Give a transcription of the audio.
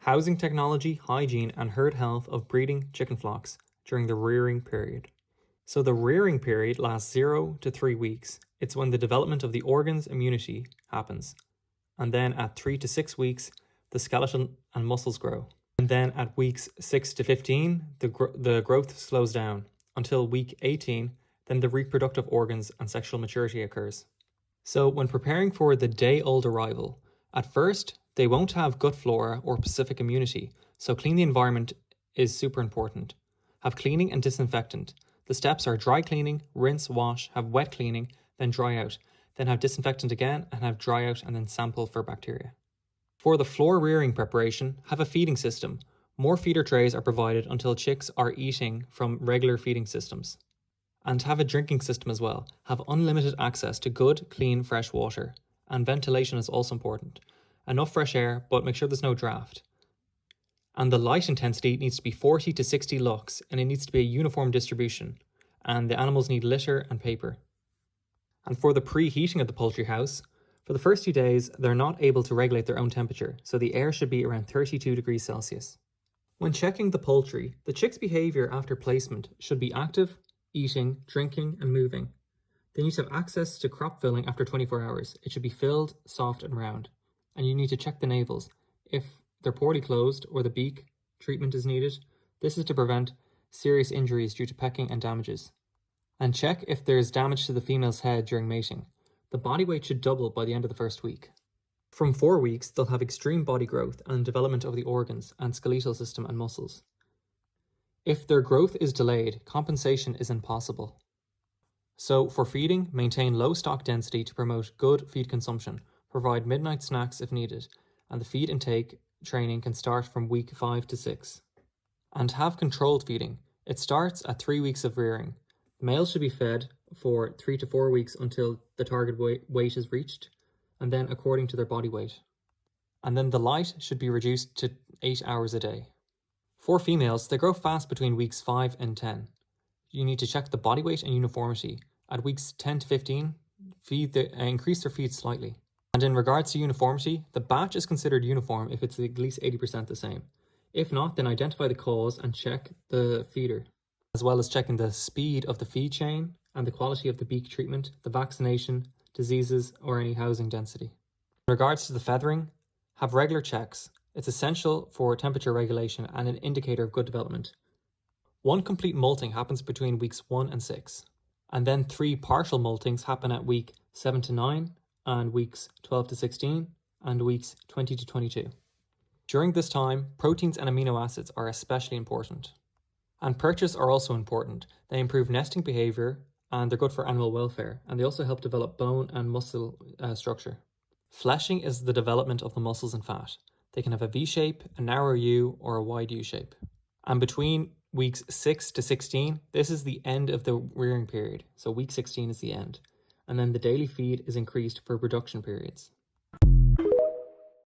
Housing technology, hygiene, and herd health of breeding chicken flocks during the rearing period. So the rearing period lasts 0 to 3 weeks. It's when the development of the organs' immunity happens. And then at 3 to 6 weeks, the skeleton and muscles grow. And then at weeks 6 to 15, the growth slows down. Until week 18, then the reproductive organs and sexual maturity occurs. So when preparing for the day-old arrival, at first, they won't have gut flora or specific immunity, so clean the environment is super important. Have cleaning and disinfectant. The steps are dry cleaning, rinse, wash, have wet cleaning, then dry out, then have disinfectant again and have dry out and then sample for bacteria. For the floor rearing preparation, have a feeding system. More feeder trays are provided until chicks are eating from regular feeding systems. And have a drinking system as well. Have unlimited access to good, clean, fresh water. And ventilation is also important. Enough fresh air, but make sure there's no draft. And the light intensity needs to be 40 to 60 lux, and it needs to be a uniform distribution. And the animals need litter and paper. And for the preheating of the poultry house, for the first few days, they're not able to regulate their own temperature, so the air should be around 32 degrees Celsius. When checking the poultry, the chick's behaviour after placement should be active, eating, drinking, and moving. They need to have access to crop filling after 24 hours. It should be filled, soft, and round. And you need to check the navels. If they're poorly closed or the beak, treatment is needed. This is to prevent serious injuries due to pecking and damages. And check if there's damage to the female's head during mating. The body weight should double by the end of the first week. From 4 weeks, they'll have extreme body growth and development of the organs and skeletal system and muscles. If their growth is delayed, compensation is impossible. So for feeding, maintain low stock density to promote good feed consumption, provide midnight snacks if needed, and the feed intake training can start from week 5 to 6. And have controlled feeding. It starts at 3 weeks of rearing. The males should be fed for 3 to 4 weeks until the target weight is reached, and then according to their body weight. And then the light should be reduced to 8 hours a day. For females, they grow fast between weeks 5 and 10. You need to check the body weight and uniformity. At weeks 10 to 15, increase their feed slightly. And in regards to uniformity, the batch is considered uniform if it's at least 80% the same. If not, then identify the cause and check the feeder, as well as checking the speed of the feed chain and the quality of the beak treatment, the vaccination, diseases, or any housing density. In regards to the feathering, have regular checks. It's essential for temperature regulation and an indicator of good development. 1 complete molting happens between weeks 1 and 6, and then 3 partial moltings happen at week 7 to 9, and weeks 12 to 16, and weeks 20 to 22. During this time, proteins and amino acids are especially important. And perches are also important. They improve nesting behaviour, and they're good for animal welfare, and they also help develop bone and muscle structure. Fleshing is the development of the muscles and fat. They can have a V shape, a narrow U, or a wide U shape. And between weeks 6 to 16, this is the end of the rearing period. So week 16 is the end. And then the daily feed is increased for production periods.